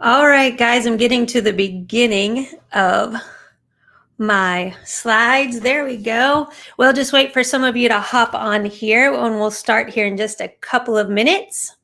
All right, guys, I'm getting to the beginning of my slides. There we go. We'll just wait for some of you to hop on here and we'll start here in just a couple of minutes.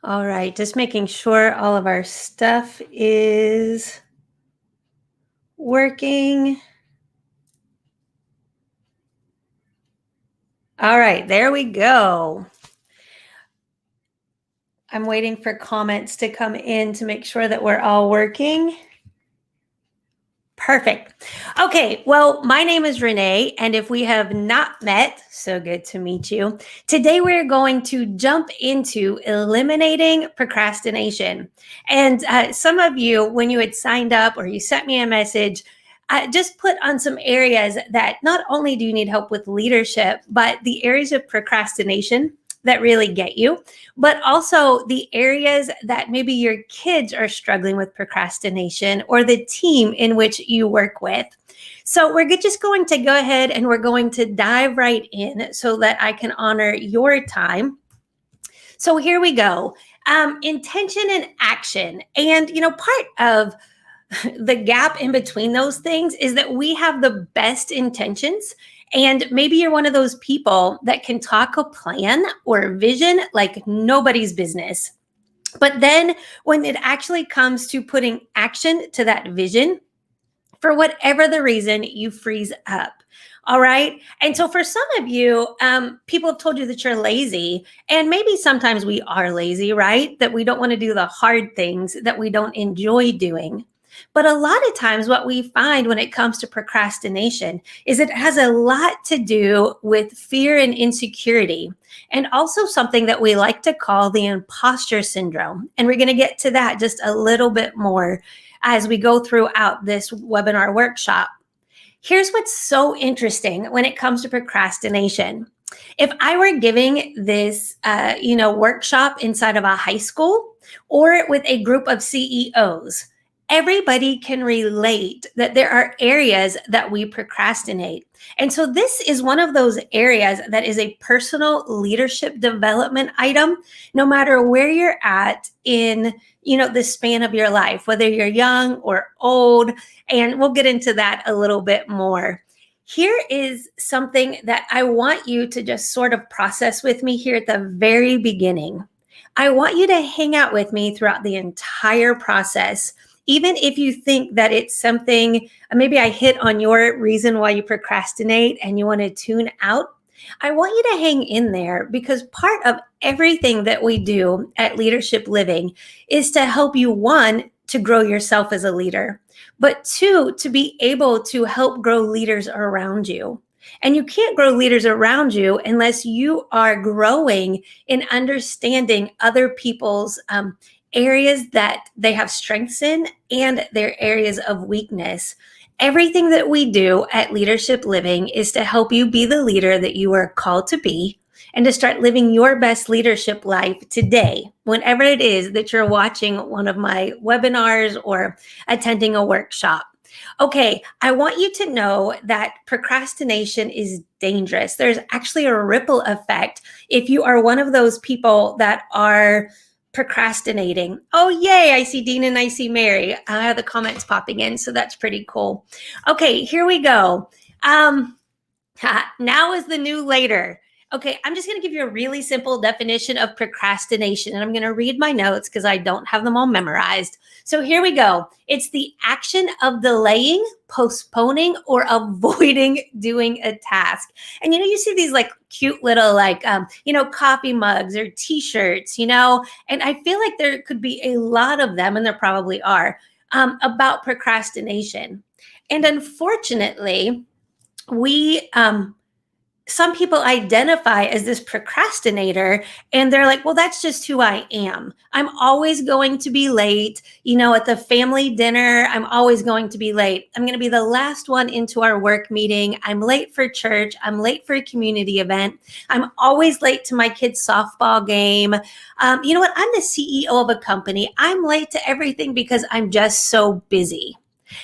All right, just making sure all of our stuff is working. All right, there we go. I'm waiting for comments to come in to make sure that we're all working. Perfect. Okay, well, my name is Renee, and if we have not met, so good to meet you. Today, we're going to jump into eliminating procrastination. And some of you, when you had signed up or you sent me a message, just put on some areas that not only do you need help with leadership, but the areas of procrastination that really get you, but also the areas that maybe your kids are struggling with procrastination or the team in which you work with. So we're just going to go ahead and we're going to dive right in so that I can honor your time. So here we go. Intention and action. And, part of the gap in between those things is that we have the best intentions. And maybe you're one of those people that can talk a plan or vision like nobody's business. But then when it actually comes to putting action to that vision, for whatever the reason, you freeze up. All right. And so for some of you, people have told you that you're lazy. And maybe sometimes we are lazy, right? That we don't want to do the hard things that we don't enjoy doing. But a lot of times, what we find when it comes to procrastination is it has a lot to do with fear and insecurity, and also something that we like to call the imposter syndrome. And we're going to get to that just a little bit more as we go throughout this webinar workshop. Here's what's so interesting when it comes to procrastination. If I were giving this, workshop inside of a high school or with a group of CEOs, everybody can relate that there are areas that we procrastinate. And so this is one of those areas that is a personal leadership development item, no matter where you're at in, the span of your life, whether you're young or old. And we'll get into that a little bit more. Here is something that I want you to just sort of process with me here at the very beginning. I want you to hang out with me throughout the entire process. Even if you think that it's something, maybe I hit on your reason why you procrastinate and you want to tune out, I want you to hang in there, because part of everything that we do at Leadership Living is to help you, one, to grow yourself as a leader, but two, to be able to help grow leaders around you. And you can't grow leaders around you unless you are growing in understanding other people's areas that they have strengths in and their areas of weakness. Everything that we do at Leadership Living is to help you be the leader that you are called to be and to start living your best leadership life today, whenever it is that you're watching one of my webinars or attending a workshop. Okay, I want you to know that procrastination is dangerous. There's actually a ripple effect if you are one of those people that are procrastinating. Oh, yay. I see Dean and I see Mary. I have the comments popping in, so that's pretty cool. Okay, here we go. Now is the new later. Okay, I'm just going to give you a really simple definition of procrastination, and I'm going to read my notes because I don't have them all memorized. So here we go. It's the action of delaying, postponing, or avoiding doing a task. And you see these like cute little coffee mugs or t-shirts, and I feel like there could be a lot of them, and there probably are, about procrastination. And unfortunately, we some people identify as this procrastinator and they're like, well, that's just who I am. I'm always going to be late. At the family dinner, I'm always going to be late. I'm going to be the last one into our work meeting. I'm late for church. I'm late for a community event. I'm always late to my kid's softball game. You know what? I'm the CEO of a company. I'm late to everything because I'm just so busy.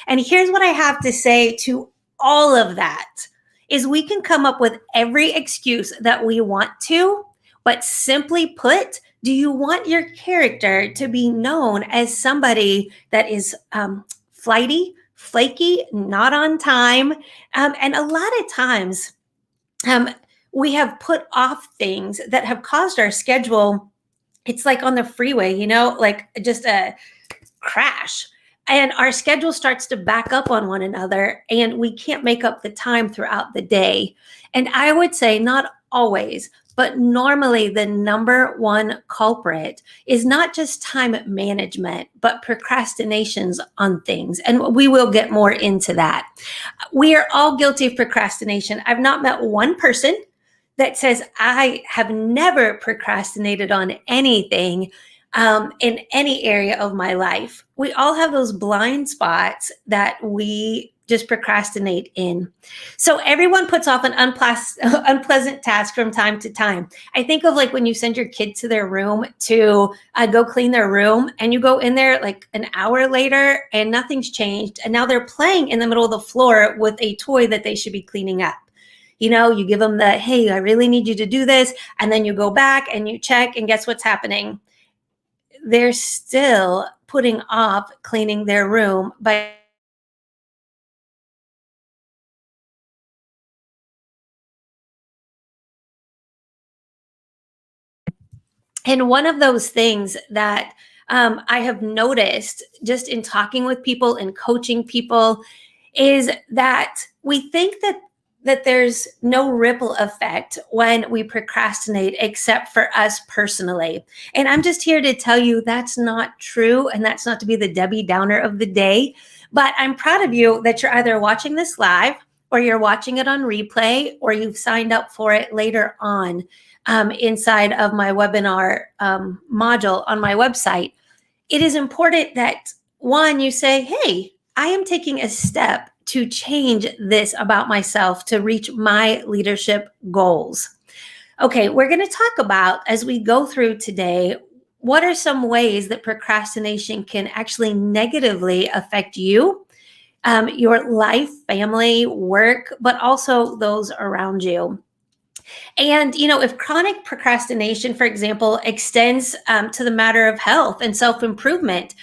And here's what I have to say to all of that is we can come up with every excuse that we want to, but simply put, do you want your character to be known as somebody that is flighty, flaky, not on time? And a lot of times we have put off things that have caused our schedule. It's like on the freeway, like just a crash. And our schedule starts to back up on one another, and we can't make up the time throughout the day. And I would say not always, but normally the number one culprit is not just time management, but procrastinations on things. And we will get more into that. We are all guilty of procrastination. I've not met one person that says, I have never procrastinated on anything in any area of my life. We all have those blind spots that we just procrastinate in. So everyone puts off an unpleasant task from time to time. I think of like when you send your kid to their room to go clean their room, and you go in there like an hour later and nothing's changed. And now they're playing in the middle of the floor with a toy that they should be cleaning up. You give them the, hey, I really need you to do this. And then you go back and you check, and guess what's happening? They're still putting off cleaning their room by. And one of those things that I have noticed just in talking with people and coaching people is that we think that there's no ripple effect when we procrastinate except for us personally. And I'm just here to tell you that's not true, and that's not to be the Debbie Downer of the day. But I'm proud of you that you're either watching this live, or you're watching it on replay, or you've signed up for it later on inside of my webinar module on my website. It is important that, one, you say, hey, I am taking a step to change this about myself to reach my leadership goals. Okay, we're going to talk about, as we go through today, what are some ways that procrastination can actually negatively affect you, your life, family, work, but also those around you. And, if chronic procrastination, for example, extends to the matter of health and self-improvement,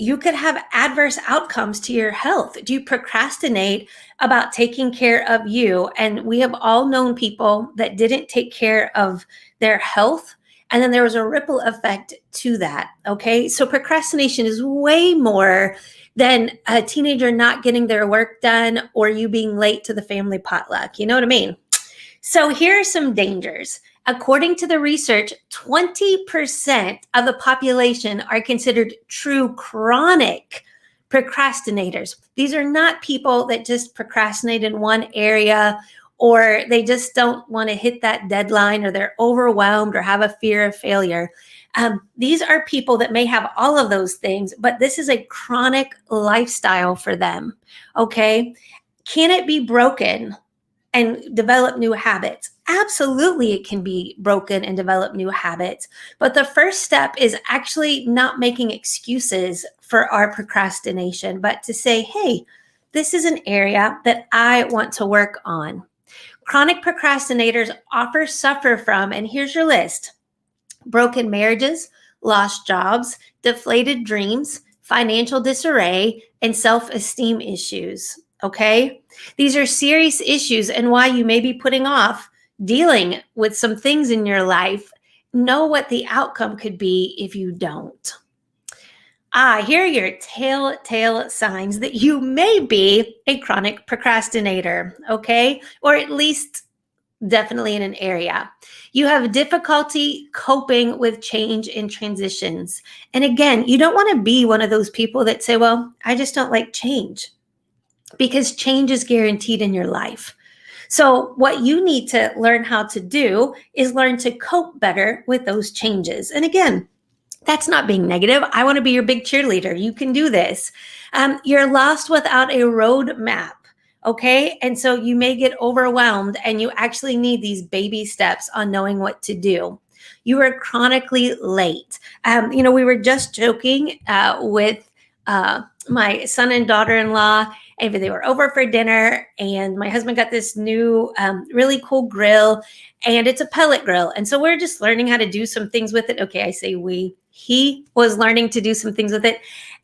you could have adverse outcomes to your health. Do you procrastinate about taking care of you? And we have all known people that didn't take care of their health, and then there was a ripple effect to that. Okay. So procrastination is way more than a teenager not getting their work done or you being late to the family potluck. You know what I mean? So here are some dangers. According to the research, 20% of the population are considered true chronic procrastinators. These are not people that just procrastinate in one area, or they just don't want to hit that deadline, or they're overwhelmed or have a fear of failure. These are people that may have all of those things, but this is a chronic lifestyle for them. Okay. Can it be broken and develop new habits? Absolutely, it can be broken and develop new habits. But the first step is actually not making excuses for our procrastination, but to say, hey, this is an area that I want to work on. Chronic procrastinators often suffer from, and here's your list: broken marriages, lost jobs, deflated dreams, financial disarray, and self-esteem issues. Okay? These are serious issues, and why you may be putting off dealing with some things in your life. Know what the outcome could be if you don't. Here are your telltale signs that you may be a chronic procrastinator, okay? Or at least definitely in an area. You have difficulty coping with change and transitions. And again, you don't want to be one of those people that say, well, I just don't like change, because change is guaranteed in your life. So, what you need to learn how to do is learn to cope better with those changes. And again, that's not being negative. I want to be your big cheerleader. You can do this. You're lost without a roadmap. Okay. And so you may get overwhelmed and you actually need these baby steps on knowing what to do. You are chronically late. We were just joking with my son and daughter-in-law, and they were over for dinner, and my husband got this new really cool grill, and it's a pellet grill. And so we're just learning how to do some things with it. Okay, I say we. He was learning to do some things with it.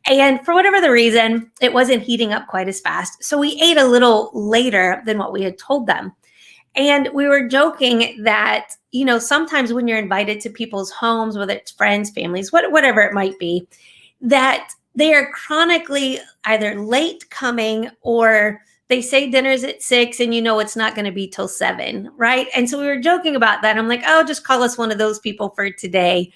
And for whatever the reason, it wasn't heating up quite as fast. So we ate a little later than what we had told them. And we were joking that, sometimes when you're invited to people's homes, whether it's friends, families, whatever it might be, that they are chronically either late coming or they say dinner's at 6 and it's not going to be till 7, right? And so we were joking about that. I'm like, oh, just call us one of those people for today.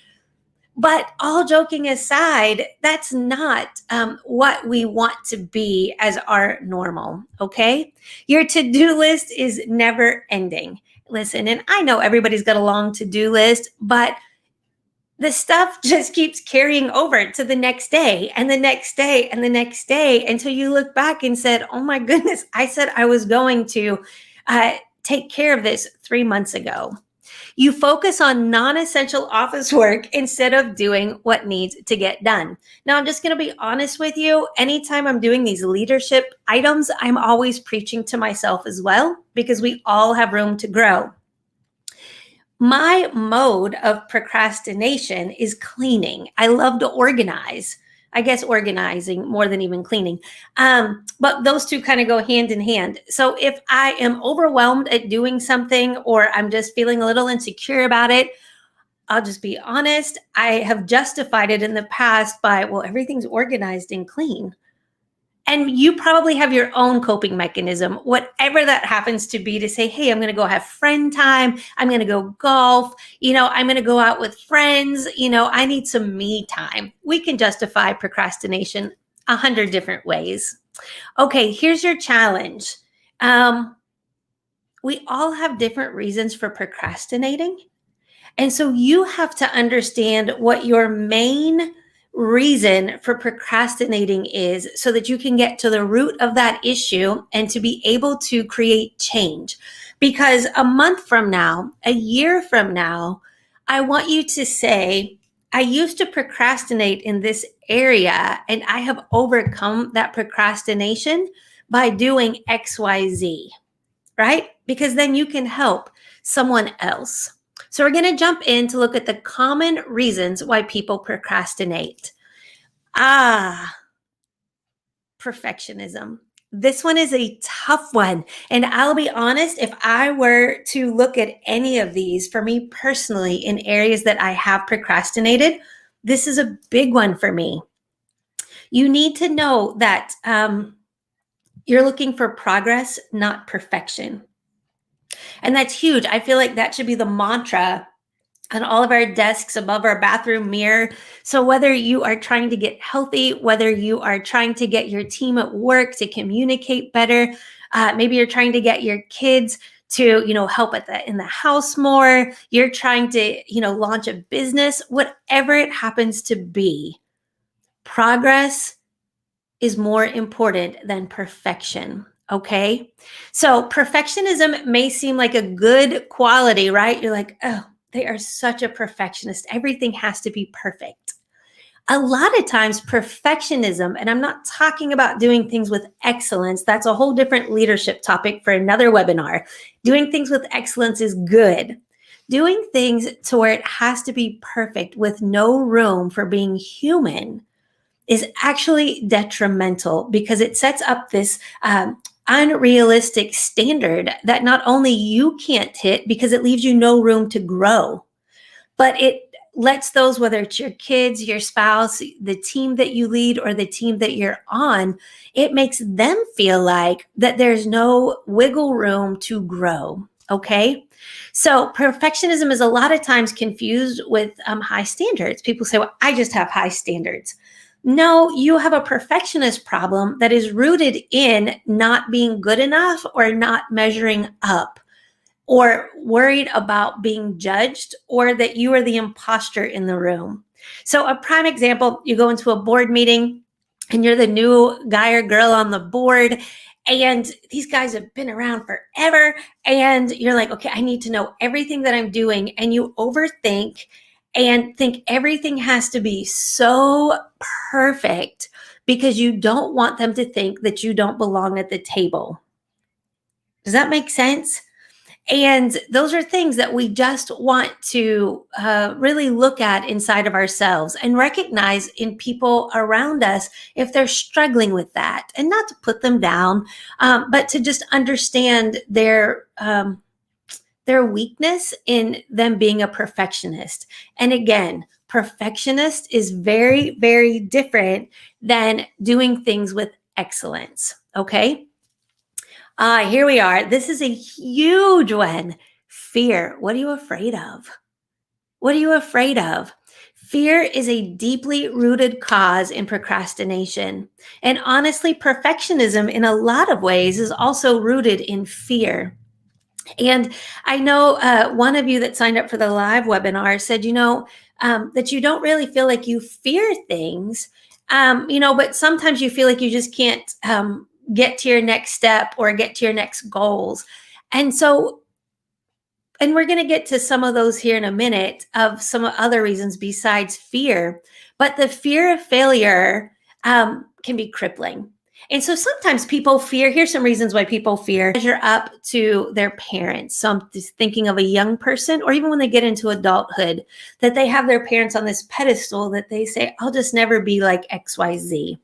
But all joking aside, that's not what we want to be as our normal, okay? Your to-do list is never ending. Listen, and I know everybody's got a long to-do list, but the stuff just keeps carrying over to the next day and the next day and the next day until you look back and said, oh my goodness, I said I was going to take care of this 3 months ago. You focus on non-essential office work instead of doing what needs to get done. Now, I'm just going to be honest with you. Anytime I'm doing these leadership items, I'm always preaching to myself as well, because we all have room to grow. My mode of procrastination is cleaning. I love to organize. I guess organizing more than even cleaning. But those two kind of go hand in hand. So if I am overwhelmed at doing something or I'm just feeling a little insecure about it, I'll just be honest. I have justified it in the past by, well, everything's organized and clean. And you probably have your own coping mechanism, whatever that happens to be, to say, hey, I'm going to go have friend time. I'm going to go golf. I'm going to go out with friends. I need some me time. We can justify procrastination 100 different ways. Okay, here's your challenge. We all have different reasons for procrastinating. And so you have to understand what your main reason for procrastinating is, so that you can get to the root of that issue and to be able to create change. Because a month from now, a year from now, I want you to say, I used to procrastinate in this area and I have overcome that procrastination by doing XYZ, right? Because then you can help someone else. So we're going to jump in to look at the common reasons why people procrastinate. Perfectionism. This one is a tough one. And I'll be honest, if I were to look at any of these for me personally in areas that I have procrastinated, this is a big one for me. You need to know that you're looking for progress, not perfection. And that's huge. I feel like that should be the mantra on all of our desks above our bathroom mirror. So whether you are trying to get healthy, whether you are trying to get your team at work to communicate better, maybe you're trying to get your kids to, help in the house more, you're trying to, launch a business, whatever it happens to be, progress is more important than perfection. Okay. So perfectionism may seem like a good quality, right? You're like, oh, they are such a perfectionist. Everything has to be perfect. A lot of times perfectionism, and I'm not talking about doing things with excellence. That's a whole different leadership topic for another webinar. Doing things with excellence is good. Doing things to where it has to be perfect with no room for being human is actually detrimental, because it sets up this unrealistic standard that not only you can't hit because it leaves you no room to grow, but it lets those, whether it's your kids, your spouse, the team that you lead, or the team that you're on, it makes them feel like that there's no wiggle room to grow. Okay. So perfectionism is a lot of times confused with high standards. People say, well, I just have high standards. No, you have a perfectionist problem that is rooted in not being good enough or not measuring up or worried about being judged or that you are the imposter in the room. So, a prime example, you go into a board meeting and you're the new guy or girl on the board, and these guys have been around forever. And you're like, okay, I need to know everything that I'm doing. And you overthink and think everything has to be so perfect because you don't want them to think that you don't belong at the table. Does that make sense? And those are things that we just want to really look at inside of ourselves and recognize in people around us if they're struggling with that, and not to put them down, but to just understand their weakness in them being a perfectionist. And again, perfectionist is very, very different than doing things with excellence. Okay. Here we are. This is a huge one. Fear. What are you afraid of? What are you afraid of? Fear is a deeply rooted cause in procrastination. And honestly, perfectionism in a lot of ways is also rooted in fear. And I know one of you that signed up for the live webinar said, that you don't really feel like you fear things, but sometimes you feel like you just can't get to your next step or get to your next goals. And so, and we're going to get to some of those here in a minute of some other reasons besides fear, but the fear of failure can be crippling. And so sometimes people fear, here's some reasons why people fear measure up to their parents. So I'm just thinking of a young person, or even when they get into adulthood, that they have their parents on this pedestal that they say, I'll just never be like XYZ.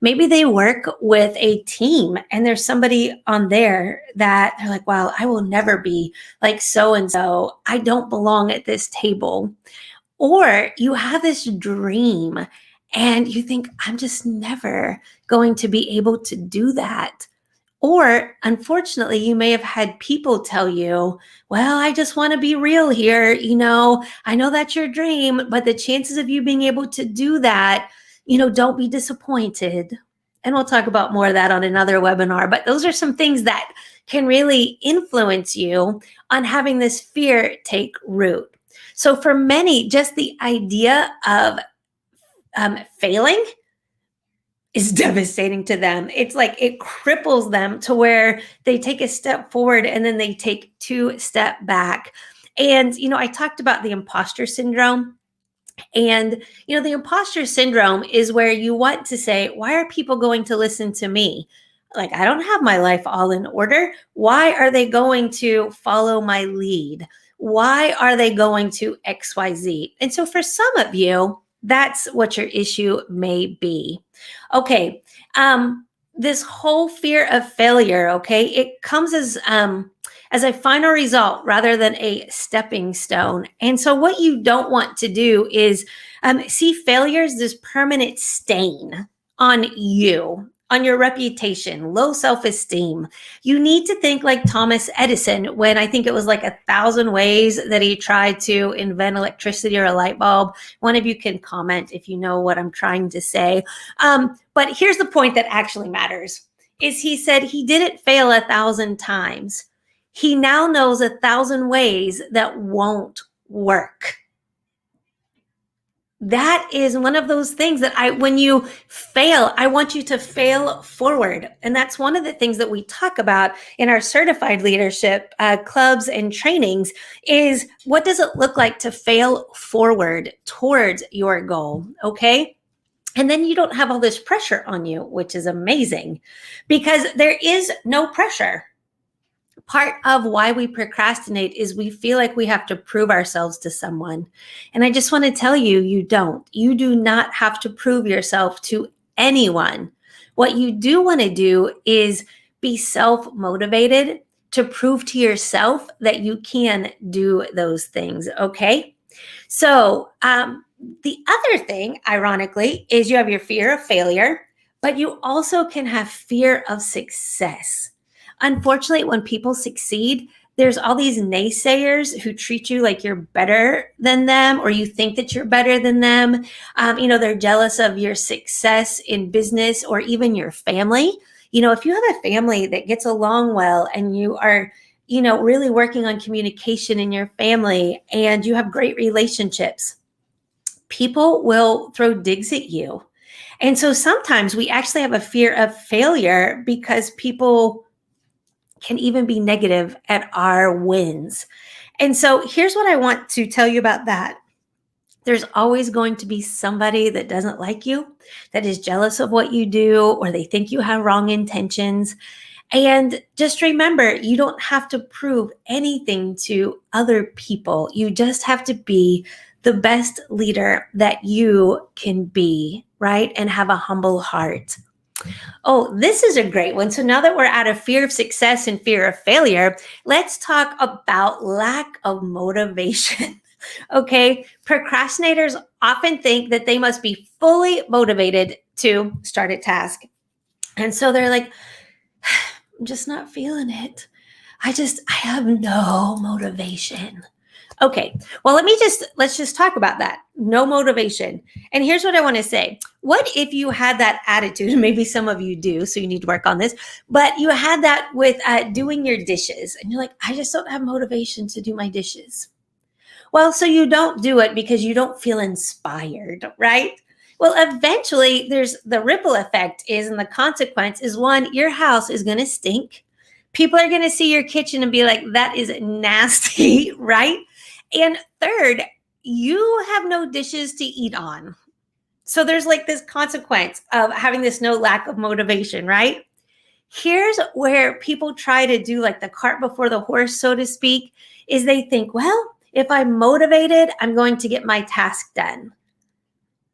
Maybe they work with a team and there's somebody on there that they're like, wow, I will never be like so-and-so. I don't belong at this table. Or you have this dream and you think, I'm just never going to be able to do that. Or unfortunately, you may have had people tell you, well, I just want to be real here. I know that's your dream, but the chances of you being able to do that, don't be disappointed. And we'll talk about more of that on another webinar. But those are some things that can really influence you on having this fear take root. So for many, just the idea of failing is devastating to them. It's like it cripples them to where they take a step forward and then they take 2 steps back. And, I talked about the imposter syndrome. And, the imposter syndrome is where you want to say, why are people going to listen to me? Like, I don't have my life all in order. Why are they going to follow my lead? Why are they going to XYZ? And so for some of you, that's what your issue may be. Okay. This whole fear of failure, okay, it comes as a final result rather than a stepping stone. And so what you don't want to do is see failure as this permanent stain on you, on your reputation, low self-esteem. You need to think like Thomas Edison when I think it was like 1,000 ways that he tried to invent electricity or a light bulb. One of you can comment if you know what I'm trying to say. But here's the point that actually matters is he said he didn't fail 1,000 times. He now knows 1,000 ways that won't work. That is one of those things that when you fail, I want you to fail forward. And that's one of the things that we talk about in our certified leadership clubs and trainings is what does it look like to fail forward towards your goal? Okay. And then you don't have all this pressure on you, which is amazing because there is no pressure. Part of why we procrastinate is we feel like we have to prove ourselves to someone. And I just want to tell you, you don't. You do not have to prove yourself to anyone. What you do want to do is be self-motivated to prove to yourself that you can do those things, okay? So the other thing, ironically, is you have your fear of failure, but you also can have fear of success. Unfortunately, when people succeed, there's all these naysayers who treat you like you're better than them, or you think that you're better than them. They're jealous of your success in business or even your family. If you have a family that gets along well and you are, really working on communication in your family and you have great relationships, people will throw digs at you. And so sometimes we actually have a fear of failure because people can even be negative at our wins. And so here's what I want to tell you about that. There's always going to be somebody that doesn't like you, that is jealous of what you do, or they think you have wrong intentions. And just remember, you don't have to prove anything to other people. You just have to be the best leader that you can be, right? And have a humble heart. Oh, this is a great one. So now that we're out of fear of success and fear of failure, let's talk about lack of motivation. Okay. Procrastinators often think that they must be fully motivated to start a task. And so they're like, I'm just not feeling it. I have no motivation. Okay. Well, let's just talk about that. No motivation. And here's what I want to say. What if you had that attitude? Maybe some of you do, so you need to work on this, but you had that with doing your dishes and you're like, I just don't have motivation to do my dishes. Well, so you don't do it because you don't feel inspired, right? Well, eventually there's the ripple effect and the consequence is one, your house is going to stink. People are going to see your kitchen and be like, that is nasty, right? And third, you have no dishes to eat on. So there's like this consequence of having this no lack of motivation, right? Here's where people try to do like the cart before the horse, so to speak, is they think, well, if I'm motivated, I'm going to get my task done.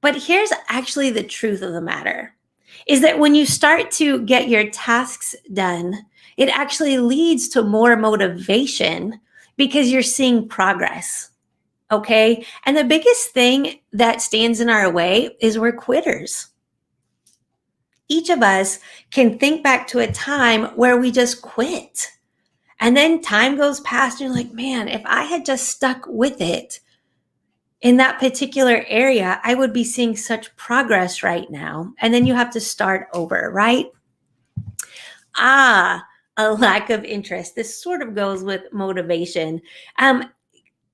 But here's actually the truth of the matter, is that when you start to get your tasks done, it actually leads to more motivation because you're seeing progress. Okay. And the biggest thing that stands in our way is we're quitters. Each of us can think back to a time where we just quit. And then time goes past and you're like, man, if I had just stuck with it in that particular area, I would be seeing such progress right now. And then you have to start over, right? A lack of interest. This sort of goes with motivation.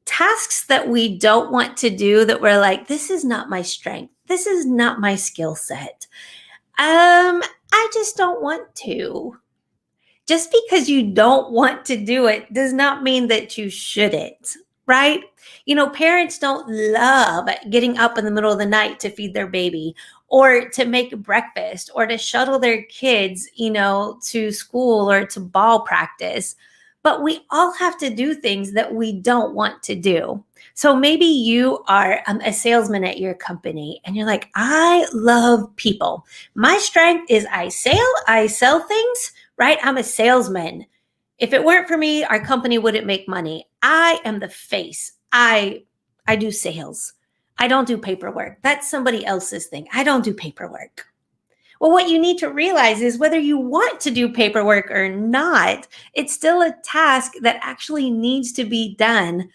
Tasks that we don't want to do, that we're like, this is not my strength. This is not my skill set. I just don't want to. Just because you don't want to do it does not mean that you shouldn't, right? Parents don't love getting up in the middle of the night to feed their baby or to make breakfast or to shuttle their kids, to school or to ball practice. But we all have to do things that we don't want to do. So maybe you are a salesman at your company and you're like, I love people. My strength is I sell things, right? I'm a salesman. If it weren't for me, our company wouldn't make money. I am the face. I do sales. I don't do paperwork. That's somebody else's thing. I don't do paperwork. Well, what you need to realize is whether you want to do paperwork or not, it's still a task that actually needs to be done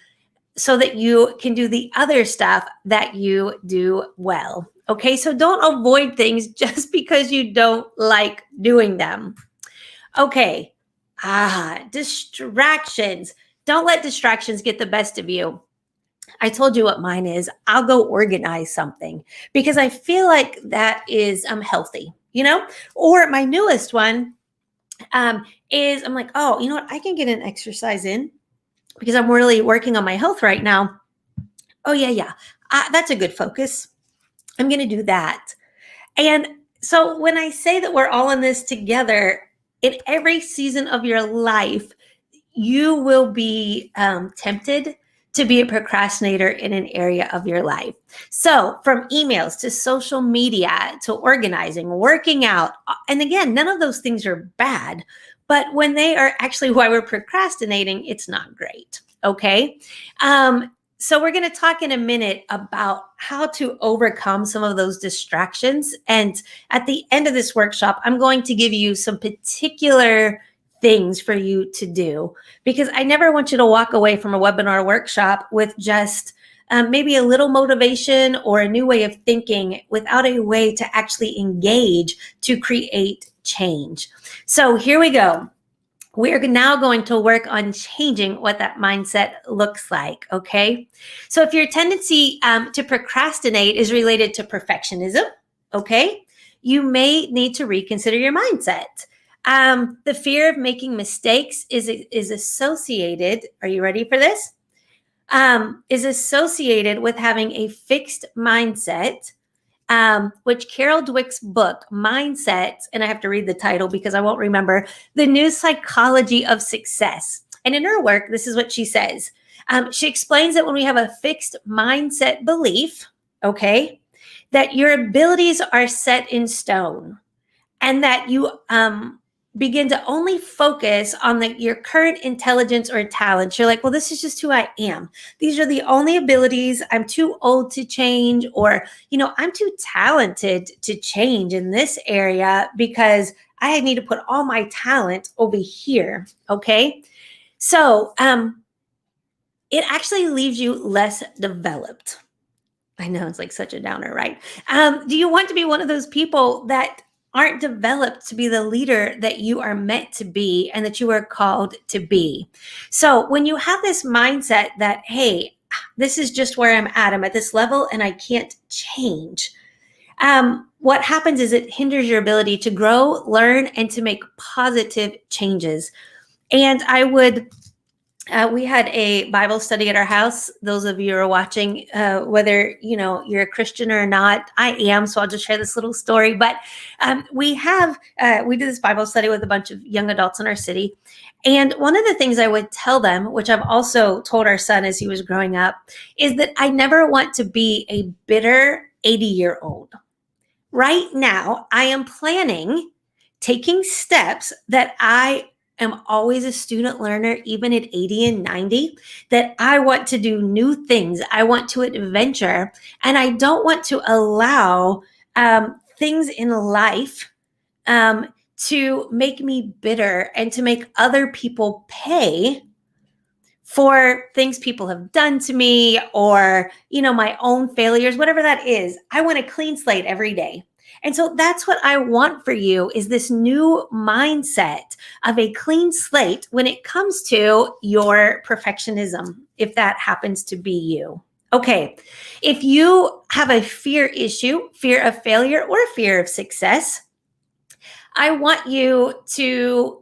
so that you can do the other stuff that you do well. Okay, so don't avoid things just because you don't like doing them. Okay, distractions. Don't let distractions get the best of you. I told you what mine is. I'll go organize something because I feel like that is healthy, Or my newest one is I'm like, oh, you know what? I can get an exercise in because I'm really working on my health right now. Oh, yeah. That's a good focus. I'm going to do that. And so when I say that we're all in this together, in every season of your life, you will be tempted to be a procrastinator in an area of your life. So from emails to social media to organizing, working out, and again, none of those things are bad, but when they are actually why we're procrastinating, it's not great. Okay. So we're going to talk in a minute about how to overcome some of those distractions. And at the end of this workshop, I'm going to give you some particular things for you to do, because I never want you to walk away from a webinar workshop with just maybe a little motivation or a new way of thinking without a way to actually engage to create change. So here we go. We're now going to work on changing what that mindset looks like, okay? So if your tendency to procrastinate is related to perfectionism, okay, you may need to reconsider your mindset. The fear of making mistakes is associated, are you ready for this? Is associated with having a fixed mindset, which Carol Dweck's book, Mindset, and I have to read the title because I won't remember, The New Psychology of Success. And in her work, this is what she says. She explains that when we have a fixed mindset belief, okay, that your abilities are set in stone and that you begin to only focus on your current intelligence or talents. You're like, well, this is just who I am. These are the only abilities. I'm too old to change, or, I'm too talented to change in this area because I need to put all my talent over here. Okay. So it actually leaves you less developed. I know it's like such a downer, right? Do you want to be one of those people that aren't developed to be the leader that you are meant to be and that you are called to be? So when you have this mindset that, hey, this is just where I'm at this level and I can't change, what happens is it hinders your ability to grow, learn, and to make positive changes. And we had a Bible study at our house. Those of you who are watching, whether you're a Christian or not, I am. So I'll just share this little story. But we did this Bible study with a bunch of young adults in our city. And one of the things I would tell them, which I've also told our son as he was growing up, is that I never want to be a bitter 80-year-old. Right now, I am planning taking steps that I am always a student learner, even at 80 and 90, that I want to do new things. I want to adventure, and I don't want to allow things in life to make me bitter and to make other people pay for things people have done to me, or, my own failures, whatever that is. I want a clean slate every day. And so that's what I want for you, is this new mindset of a clean slate when it comes to your perfectionism, if that happens to be you. Okay, if you have a fear issue, fear of failure or fear of success, I want you to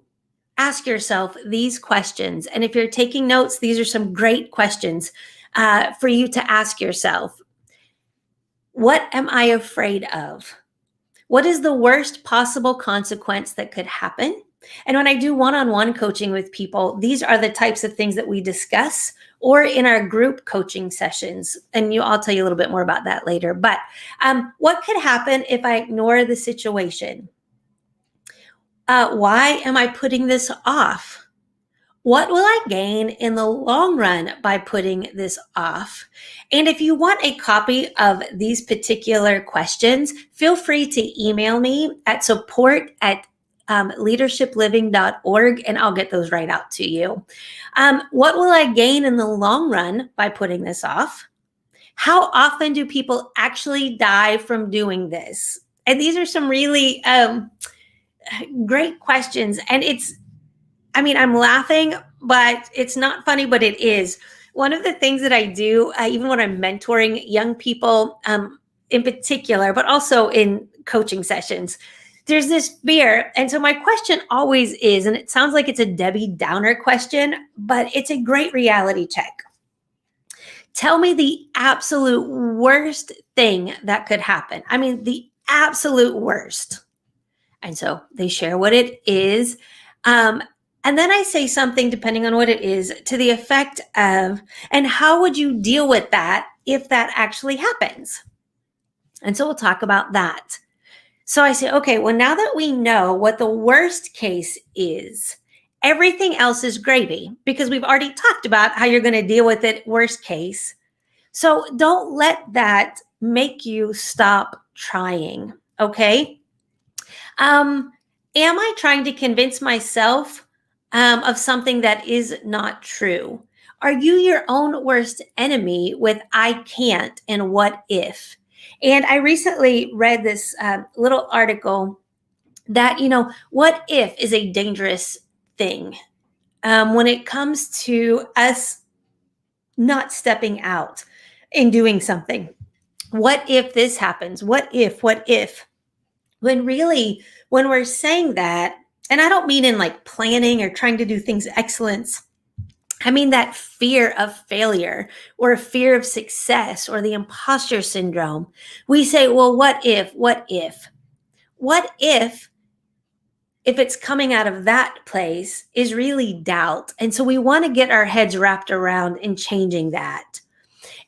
ask yourself these questions. And if you're taking notes, these are some great questions for you to ask yourself. What am I afraid of? What is the worst possible consequence that could happen? And when I do one-on-one coaching with people, these are the types of things that we discuss, or in our group coaching sessions. And I'll tell you a little bit more about that later. But what could happen if I ignore the situation? Why am I putting this off? What will I gain in the long run by putting this off? And if you want a copy of these particular questions, feel free to email me at support@leadershipliving.org, and I'll get those right out to you. What will I gain in the long run by putting this off? How often do people actually die from doing this? And these are some really great questions. And I'm laughing, but it's not funny, but it is. One of the things that I do, even when I'm mentoring young people in particular, but also in coaching sessions, there's this fear. And so my question always is, and it sounds like it's a Debbie Downer question, but it's a great reality check. Tell me the absolute worst thing that could happen. The absolute worst. And so they share what it is. And then I say something, depending on what it is, to the effect of, and how would you deal with that if that actually happens? And so we'll talk about that. So I say, okay, well, now that we know what the worst case is, everything else is gravy, because we've already talked about how you're going to deal with it worst case. So don't let that make you stop trying, okay? Am I trying to convince myself of something that is not true? Are you your own worst enemy with I can't and what if? And I recently read this little article that, what if is a dangerous thing when it comes to us not stepping out and doing something. What if this happens? What if, what if? When really, when we're saying that, and I don't mean in like planning or trying to do things excellence, I mean that fear of failure or fear of success or the imposter syndrome. We say, well, what if, what if? What if it's coming out of that place is really doubt. And so we want to get our heads wrapped around in changing that.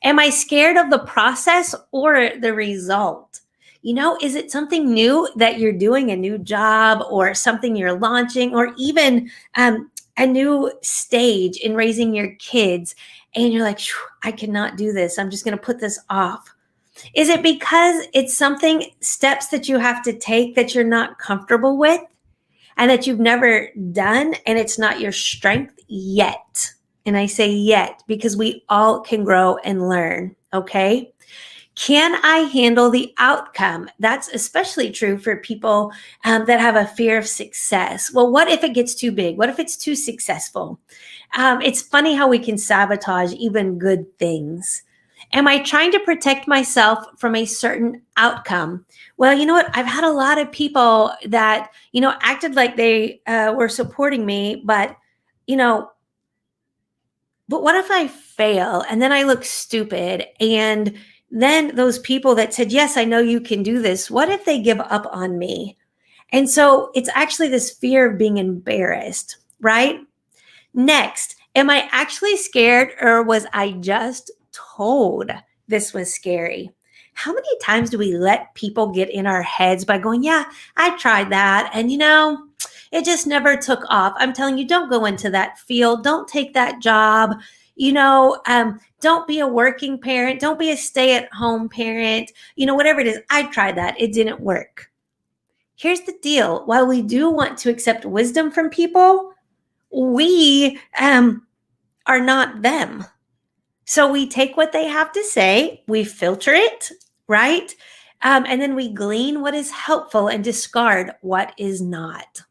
Am I scared of the process or the result? Is it something new that you're doing, a new job or something you're launching, or even a new stage in raising your kids? And you're like, I cannot do this. I'm just going to put this off. Is it because it's something, steps that you have to take that you're not comfortable with and that you've never done and it's not your strength yet? And I say yet because we all can grow and learn, okay? Can I handle the outcome? That's especially true for people that have a fear of success. Well, what if it gets too big? What if it's too successful? It's funny how we can sabotage even good things. Am I trying to protect myself from a certain outcome? Well, you know what? I've had a lot of people that, acted like they were supporting me, but, but what if I fail and then I look stupid? And then those people that said, yes, I know you can do this, what if they give up on me? And so it's actually this fear of being embarrassed, right? Next, am I actually scared or was I just told this was scary? How many times do we let people get in our heads by going, yeah, I tried that. And it just never took off. I'm telling you, don't go into that field. Don't take that job. Don't be a working parent. Don't be a stay-at-home parent. Whatever it is, I tried that. It didn't work. Here's the deal. While we do want to accept wisdom from people, we are not them. So we take what they have to say, we filter it, right? And then we glean what is helpful and discard what is not.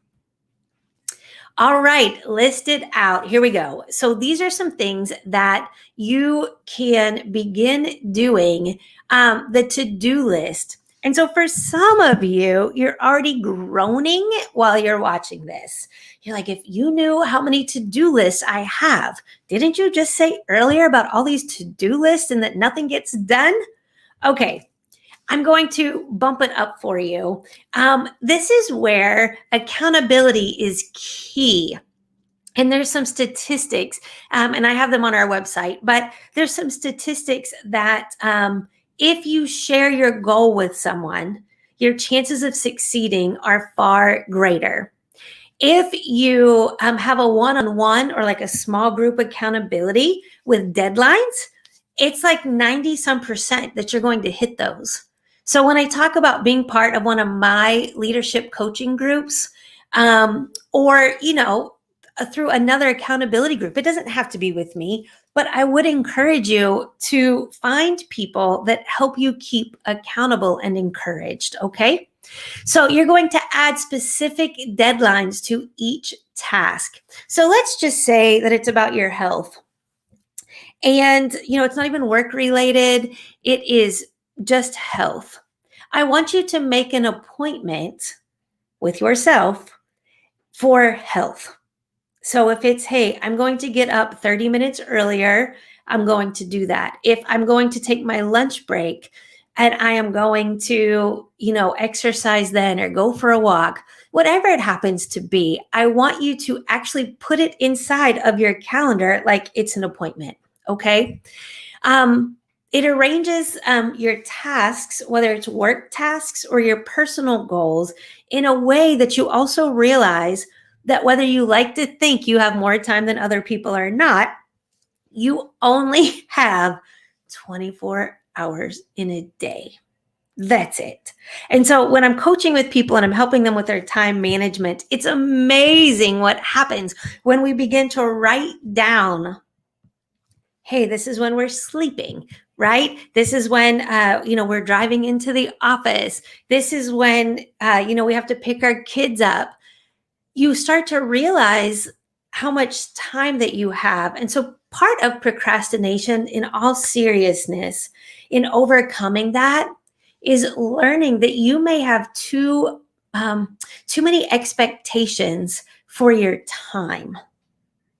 All right, list it out. Here we go. So these are some things that you can begin doing, the to-do list. And so for some of you, you're already groaning while you're watching this. You're like, if you knew how many to-do lists I have, didn't you just say earlier about all these to-do lists and that nothing gets done? Okay, I'm going to bump it up for you. This is where accountability is key. And there's some statistics, and I have them on our website, but there's some statistics that if you share your goal with someone, your chances of succeeding are far greater. If you have a one-on-one or like a small group accountability with deadlines, it's like 90% that you're going to hit those. So when I talk about being part of one of my leadership coaching groups, or, through another accountability group, it doesn't have to be with me, but I would encourage you to find people that help you keep accountable and encouraged, okay? So you're going to add specific deadlines to each task. So let's just say that it's about your health. And, it's not even work related. It is just health. I want you to make an appointment with yourself for health. So if it's, hey, I'm going to get up 30 minutes earlier, I'm going to do that. If I'm going to take my lunch break and I am going to, exercise then or go for a walk, whatever it happens to be, I want you to actually put it inside of your calendar like it's an appointment, okay? It arranges your tasks, whether it's work tasks or your personal goals, in a way that you also realize that whether you like to think you have more time than other people or not, you only have 24 hours in a day. That's it. And so when I'm coaching with people and I'm helping them with their time management, it's amazing what happens when we begin to write down, hey, this is when we're sleeping, right? This is when, we're driving into the office. This is when, we have to pick our kids up. You start to realize how much time that you have. And so part of procrastination, in all seriousness, in overcoming that, is learning that you may have too many expectations for your time.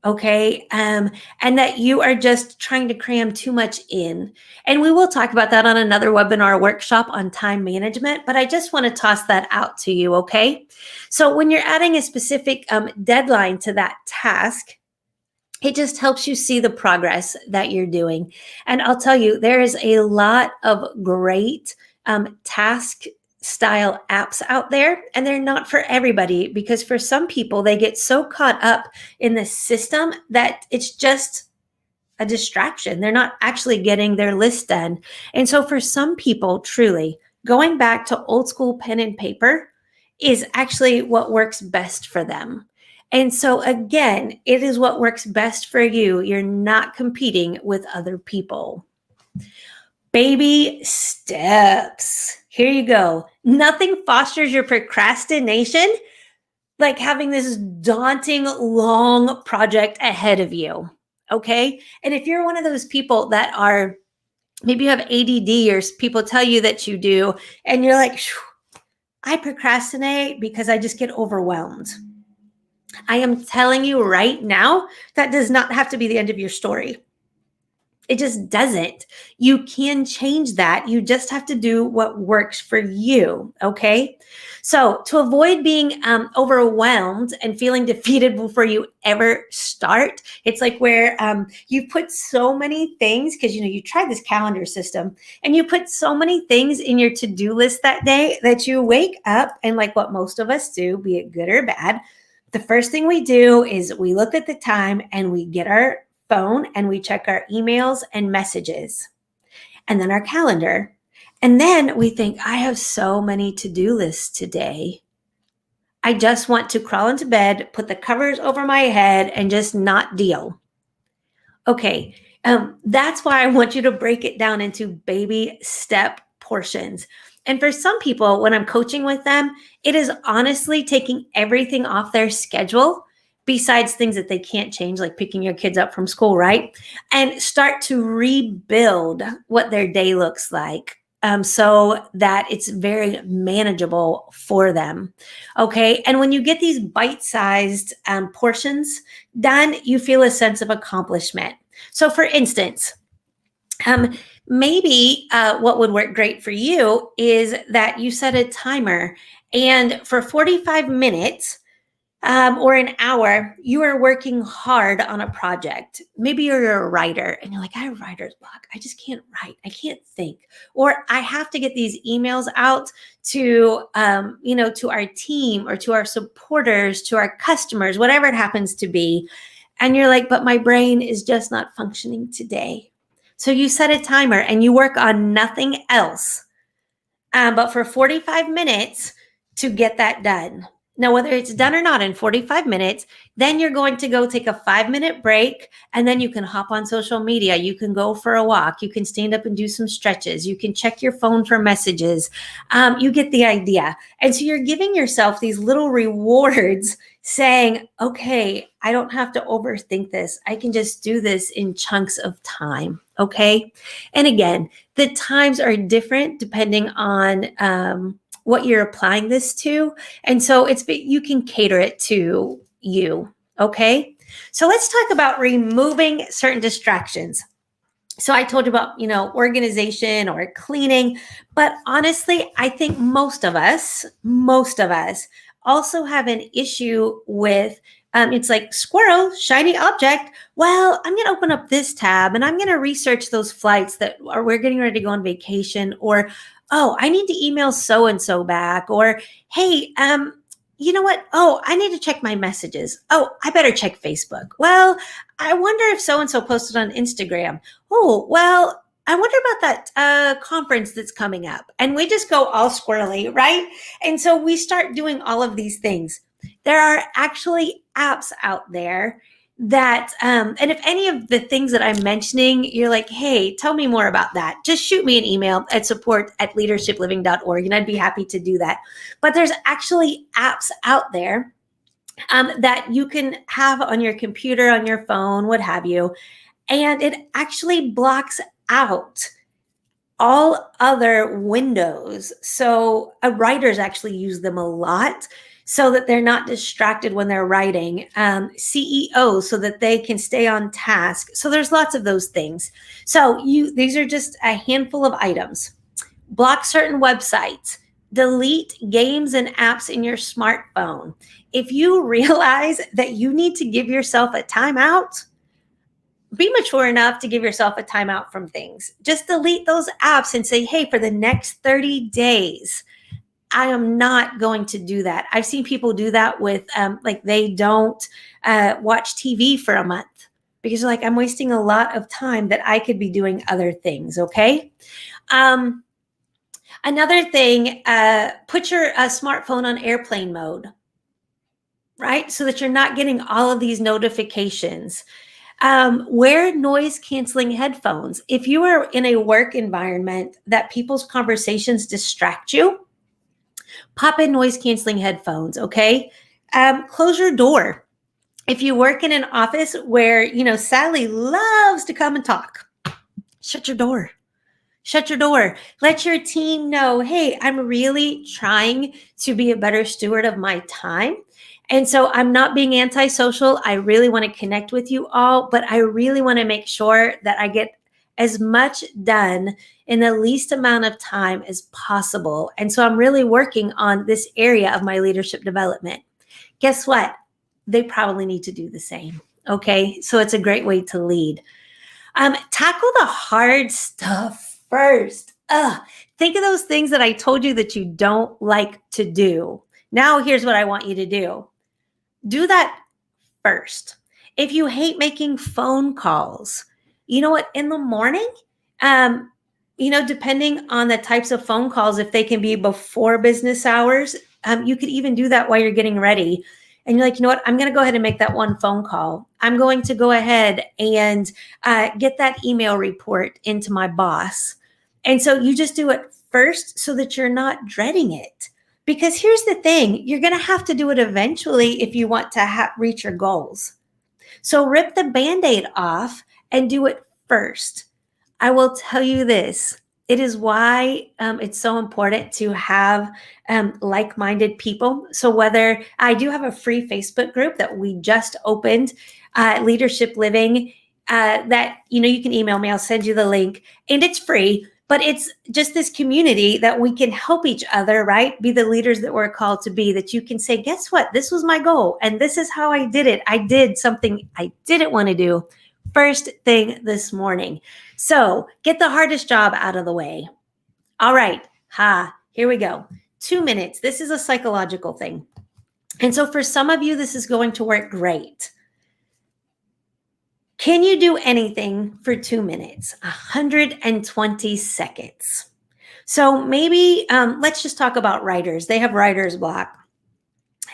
Okay. And that you are just trying to cram too much in. And we will talk about that on another webinar workshop on time management, but I just want to toss that out to you. Okay. So when you're adding a specific deadline to that task, it just helps you see the progress that you're doing. And I'll tell you, there is a lot of great task style apps out there, and they're not for everybody, because for some people, they get so caught up in the system that it's just a distraction. They're not actually getting their list done. And so for some people, truly, going back to old school pen and paper is actually what works best for them. And so again, it is what works best for you. You're not competing with other people. Baby steps. Here you go. Nothing fosters your procrastination like having this daunting, long project ahead of you. Okay. And if you're one of those people that are, maybe you have ADD or people tell you that you do, and you're like, I procrastinate because I just get overwhelmed. I am telling you right now, that does not have to be the end of your story. It just doesn't. You can change that. You just have to do what works for you. Okay. So to avoid being overwhelmed and feeling defeated before you ever start, it's like where you put so many things, because you tried this calendar system, and you put so many things in your to-do list that day that you wake up, and like what most of us do, be it good or bad, the first thing we do is we look at the time and we get our phone and we check our emails and messages, and then our calendar. And then we think, I have so many to-do lists today. I just want to crawl into bed, put the covers over my head, and just not deal. Okay. That's why I want you to break it down into baby step portions. And for some people, when I'm coaching with them, it is honestly taking everything off their schedule, besides things that they can't change, like picking your kids up from school, right? And start to rebuild what their day looks like, so that it's very manageable for them. Okay. And when you get these bite-sized portions done, you feel a sense of accomplishment. So for instance, maybe what would work great for you is that you set a timer, and for 45 minutes, or an hour, you are working hard on a project. Maybe you're a writer and you're like, I have writer's block. I just can't write. I can't think. Or I have to get these emails out to, to our team or to our supporters, to our customers, whatever it happens to be. And you're like, but my brain is just not functioning today. So you set a timer and you work on nothing else, but for 45 minutes to get that done. Now, whether it's done or not in 45 minutes, then you're going to go take a 5-minute break, and then you can hop on social media. You can go for a walk. You can stand up and do some stretches. You can check your phone for messages. You get the idea. And so you're giving yourself these little rewards saying, okay, I don't have to overthink this. I can just do this in chunks of time. Okay. And again, the times are different depending on, what you're applying this to. And so you can cater it to you. Okay. So let's talk about removing certain distractions. So I told you about, organization or cleaning, but honestly, I think most of us also have an issue with, it's like squirrel, shiny object. Well, I'm going to open up this tab and I'm going to research those flights we're getting ready to go on vacation, or, oh, I need to email so-and-so back, or, hey, you know what? Oh, I need to check my messages. Oh, I better check Facebook. Well, I wonder if so-and-so posted on Instagram. Oh, well, I wonder about that conference that's coming up. And we just go all squirrely, right? And so we start doing all of these things. There are actually apps out there that, and if any of the things that I'm mentioning, you're like, hey, tell me more about that, just shoot me an email at support@leadershipliving.org, and I'd be happy to do that. But there's actually apps out there that you can have on your computer, on your phone, what have you. And it actually blocks out all other windows. So writers actually use them a lot so that they're not distracted when they're writing. CEOs, so that they can stay on task. So there's lots of those things. So these are just a handful of items. Block certain websites. Delete games and apps in your smartphone. If you realize that you need to give yourself a timeout, be mature enough to give yourself a timeout from things. Just delete those apps and say, hey, for the next 30 days, I am not going to do that. I've seen people do that with, like, they don't watch TV for a month because they're like, I'm wasting a lot of time that I could be doing other things. Okay. Another thing, put your smartphone on airplane mode, right? So that you're not getting all of these notifications. Wear noise canceling headphones. If you are in a work environment that people's conversations distract you, pop in noise canceling headphones, okay? Close your door. If you work in an office where, Sally loves to come and talk, shut your door. Shut your door. Let your team know, hey, I'm really trying to be a better steward of my time. And so I'm not being antisocial. I really want to connect with you all, but I really want to make sure that I get as much done in the least amount of time as possible. And so I'm really working on this area of my leadership development. Guess what? They probably need to do the same. Okay. So it's a great way to lead. Tackle the hard stuff first. Think of those things that I told you that you don't like to do. Now, here's what I want you to do. Do that first. If you hate making phone calls, you know what? In the morning, depending on the types of phone calls, if they can be before business hours, you could even do that while you're getting ready. And you're like, you know what? I'm going to go ahead and make that one phone call. I'm going to go ahead and get that email report into my boss. And so you just do it first so that you're not dreading it. Because here's the thing, you're going to have to do it eventually if you want to reach your goals. So rip the Band-Aid off and do it first. I will tell you this. It is why it's so important to have like-minded people. So whether I do have a free Facebook group that we just opened, Leadership Living, that, you can email me. I'll send you the link, and it's free. But it's just this community that we can help each other, right? Be the leaders that we're called to be, that you can say, guess what? This was my goal. And this is how I did it. I did something I didn't want to do first thing this morning. So get the hardest job out of the way. All right. Here we go. 2 minutes. This is a psychological thing. And so for some of you, this is going to work great. Can you do anything for 2 minutes? 120 seconds. So maybe let's just talk about writers. They have writer's block.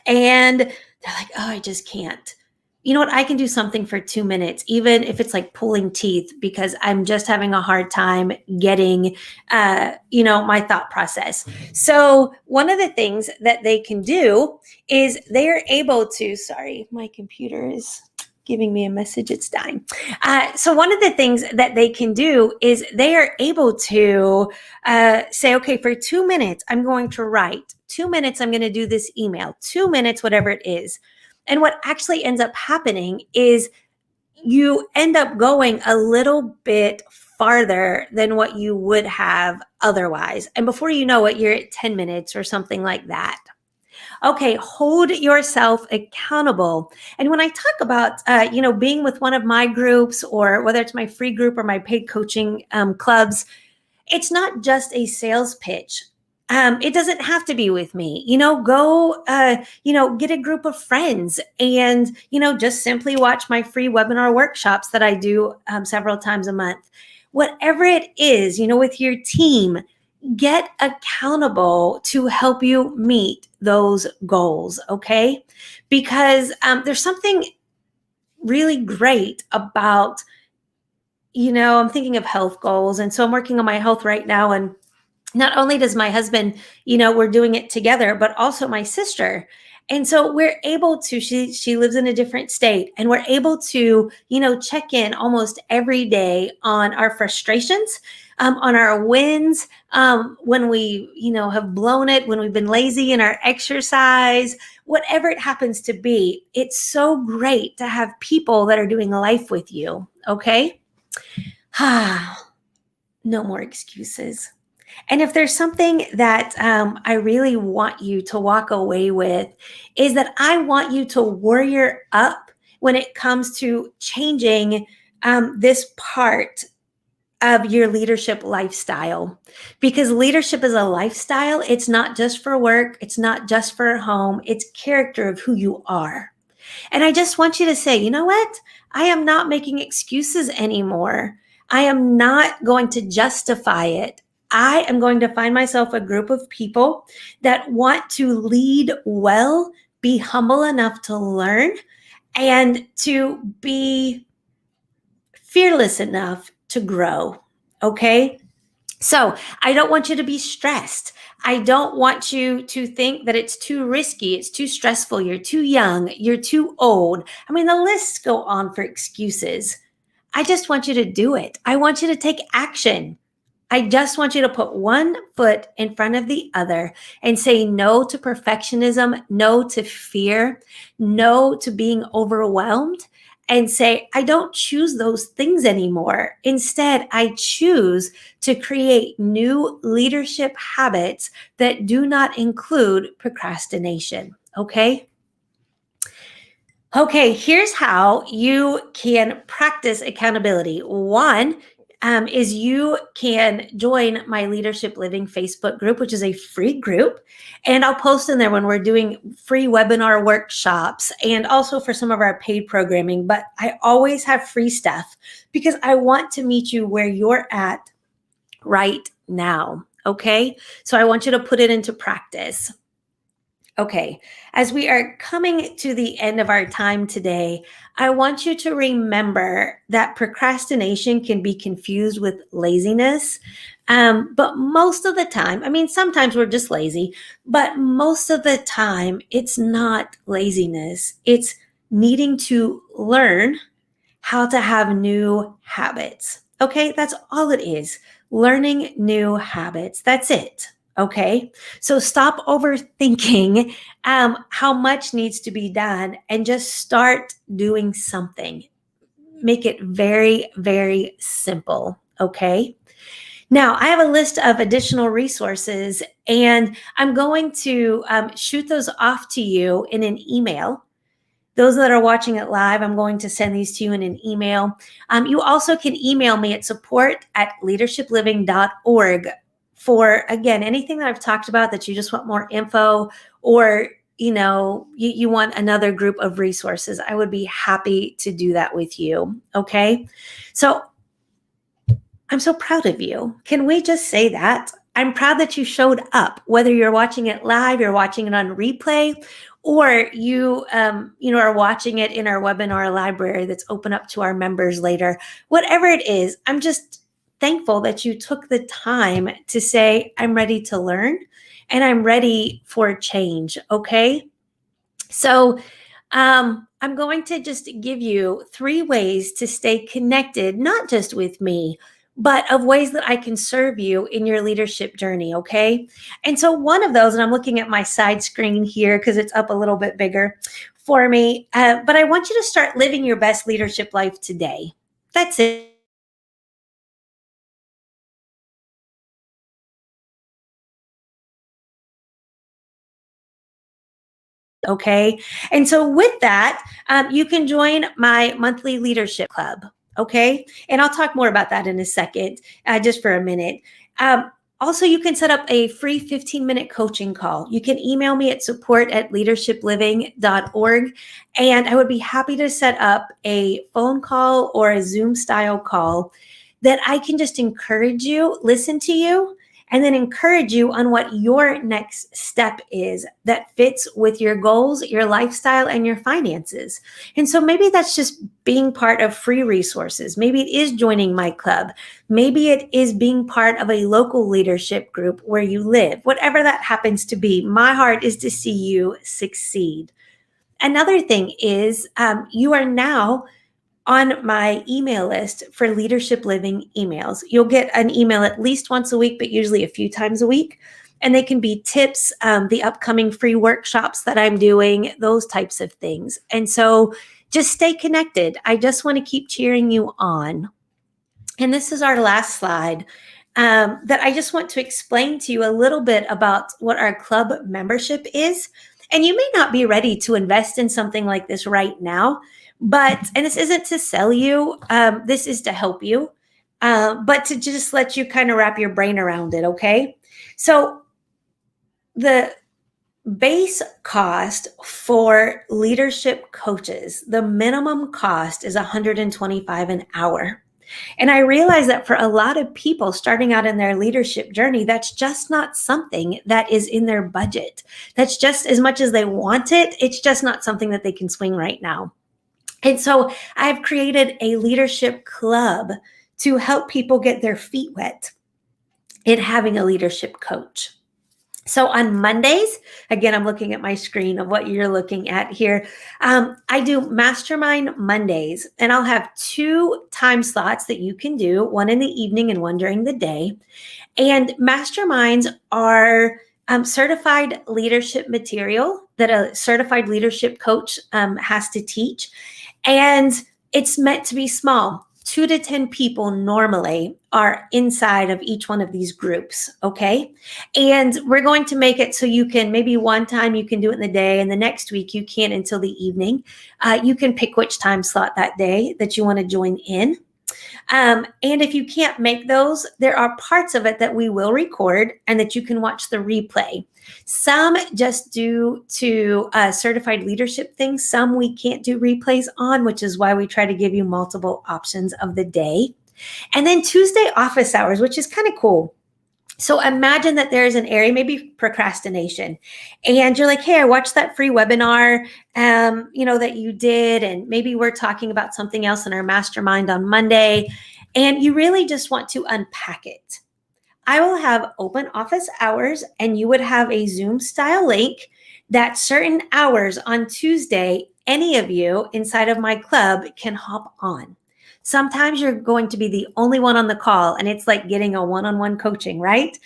And they're like, oh, I just can't. You know what? I can do something for 2 minutes, even if it's like pulling teeth, because I'm just having a hard time getting, my thought process. So one of the things that they can do is they are able to, sorry, my computer is giving me a message, it's dying. So one of the things that they can do is they are able to say, okay, for 2 minutes, I'm going to write. 2 minutes, I'm going to do this email. 2 minutes, whatever it is. And what actually ends up happening is you end up going a little bit farther than what you would have otherwise. And before you know it, you're at 10 minutes or something like that. Okay, hold yourself accountable. And when I talk about, being with one of my groups, or whether it's my free group or my paid coaching clubs, it's not just a sales pitch. It doesn't have to be with me. Go, get a group of friends and, just simply watch my free webinar workshops that I do several times a month. whatever it is, with your team, get accountable to help you meet those goals, okay? Because there's something really great about, I'm thinking of health goals. And so I'm working on my health right now. And not only does my husband, we're doing it together, but also my sister. And so we're able to, she lives in a different state, and we're able to, check in almost every day on our frustrations, on our wins, when we, have blown it, when we've been lazy in our exercise, whatever it happens to be. It's so great to have people that are doing life with you. Okay. No more excuses. And if there's something that I really want you to walk away with, is that I want you to warrior up when it comes to changing this part of your leadership lifestyle. Because leadership is a lifestyle. It's not just for work. It's not just for home. It's character of who you are. And I just want you to say, you know what? I am not making excuses anymore. I am not going to justify it. I am going to find myself a group of people that want to lead well, be humble enough to learn, and to be fearless enough to grow. Okay? So I don't want you to be stressed. I don't want you to think that it's too risky, it's too stressful, you're too young, you're too old. I mean, the lists go on for excuses. I just want you to do it. I want you to take action. I just want you to put one foot in front of the other and say no to perfectionism, no to fear, no to being overwhelmed, and say, I don't choose those things anymore. Instead, I choose to create new leadership habits that do not include procrastination. Okay? Okay, here's how you can practice accountability. One, is you can join my Leadership Living Facebook group, which is a free group. And I'll post in there when we're doing free webinar workshops and also for some of our paid programming. But I always have free stuff because I want to meet you where you're at right now. Okay, so I want you to put it into practice. Okay, as we are coming to the end of our time today, I want you to remember that procrastination can be confused with laziness. But most of the time, I mean, sometimes we're just lazy, but most of the time, it's not laziness. It's needing to learn how to have new habits. Okay, that's all it is. Learning new habits. That's it. Okay, so stop overthinking how much needs to be done and just start doing something. Make it very, very simple. Okay. Now, I have a list of additional resources, and I'm going to shoot those off to you in an email. Those that are watching it live, I'm going to send these to you in an email. You also can email me at support@leadershipliving.org for, again, anything that I've talked about that you just want more info, or you want another group of resources. I would be happy to do that with you. Okay. So I'm so proud of you. Can we just say that? I'm proud that you showed up, whether you're watching it live, you're watching it on replay, or you are watching it in our webinar library that's open up to our members later. Whatever it is, I'm just thankful that you took the time to say, I'm ready to learn and I'm ready for change. Okay. So I'm going to just give you 3 ways to stay connected, not just with me, but of ways that I can serve you in your leadership journey. Okay. And so one of those, and I'm looking at my side screen here because it's up a little bit bigger for me, but I want you to start living your best leadership life today. That's it. Okay. And so with that, you can join my monthly leadership club. Okay. And I'll talk more about that in a second, just for a minute. Also, you can set up a free 15-minute coaching call. You can email me at support@leadershipliving.org. And I would be happy to set up a phone call or a Zoom style call that I can just encourage you, listen to you, and then encourage you on what your next step is that fits with your goals, your lifestyle, and your finances. And so maybe that's just being part of free resources. Maybe it is joining my club. Maybe it is being part of a local leadership group where you live. Whatever that happens to be, my heart is to see you succeed. Another thing is you are now on my email list for Leadership Living emails. You'll get an email at least once a week, but usually a few times a week. And they can be tips, the upcoming free workshops that I'm doing, those types of things. And so just stay connected. I just want to keep cheering you on. And this is our last slide that I just want to explain to you a little bit about what our club membership is. And you may not be ready to invest in something like this right now, and this isn't to sell you, this is to help you, but to just let you kind of wrap your brain around it, okay? So the base cost for leadership coaches, the minimum cost is $125 an hour. And I realize that for a lot of people starting out in their leadership journey, that's just not something that is in their budget. That's just, as much as they want it, it's just not something that they can swing right now. And so I've created a leadership club to help people get their feet wet in having a leadership coach. So on Mondays, again, I'm looking at my screen of what you're looking at here. I do Mastermind Mondays, and I'll have 2 time slots that you can do, one in the evening and one during the day. And masterminds are certified leadership material that a certified leadership coach has to teach. And it's meant to be small. 2 to 10 people normally are inside of each one of these groups, okay? And we're going to make it so you can, maybe one time you can do it in the day, and the next week you can't until the evening. You can pick which time slot that day that you want to join in. And if you can't make those, there are parts of it that we will record and that you can watch the replay. Some just due to certified leadership things, some we can't do replays on, which is why we try to give you multiple options of the day. And then Tuesday office hours, which is kind of cool. So imagine that there's an area, maybe procrastination, and you're like, hey, I watched that free webinar, that you did, and maybe we're talking about something else in our mastermind on Monday, and you really just want to unpack it. I will have open office hours, and you would have a Zoom style link that certain hours on Tuesday, any of you inside of my club can hop on. Sometimes you're going to be the only one on the call, and it's like getting a one-on-one coaching, right?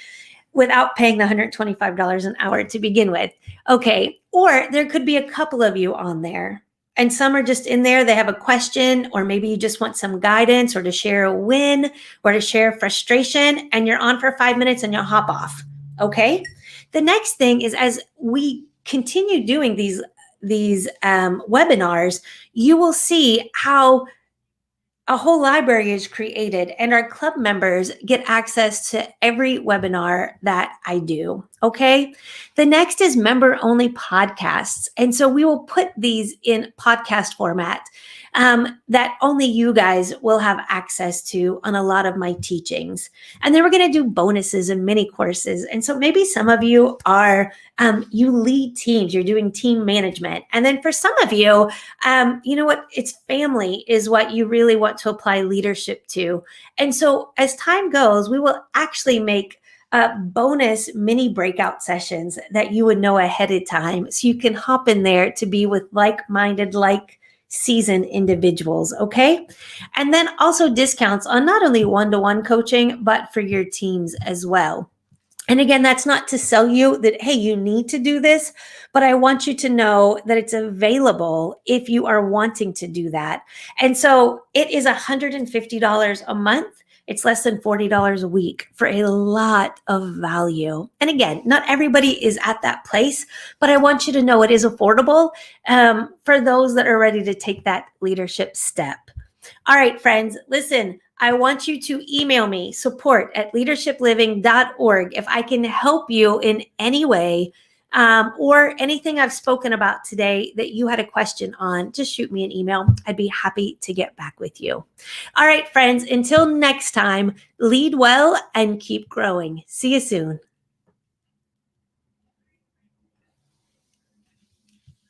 Without paying the $125 an hour to begin with. Okay, or there could be a couple of you on there, and some are just in there, they have a question, or maybe you just want some guidance or to share a win or to share frustration, and you're on for 5 minutes and you'll hop off, okay? The next thing is, as we continue doing these webinars, you will see how a whole library is created, and our club members get access to every webinar that I do, okay? The next is member-only podcasts. And so we will put these in podcast format that only you guys will have access to on a lot of my teachings. And then we're going to do bonuses and mini courses. And so maybe some of you are, you lead teams, you're doing team management. And then for some of you, you know what, it's family is what you really want to apply leadership to. And so as time goes, we will actually make bonus mini breakout sessions that you would know ahead of time, so you can hop in there to be with like-minded, seasoned individuals, okay? And then also discounts on not only one-to-one coaching, but for your teams as well. And again, that's not to sell you that, hey, you need to do this, but I want you to know that it's available if you are wanting to do that. And so it is $150 a month. It's less than $40 a week for a lot of value. And again, not everybody is at that place, but I want you to know it is affordable for those that are ready to take that leadership step. All right, friends, listen, I want you to email me, support@leadershipliving.org, if I can help you in any way or anything I've spoken about today that you had a question on, just shoot me an email. I'd be happy to get back with you. All right, friends, until next time, lead well and keep growing. See you soon.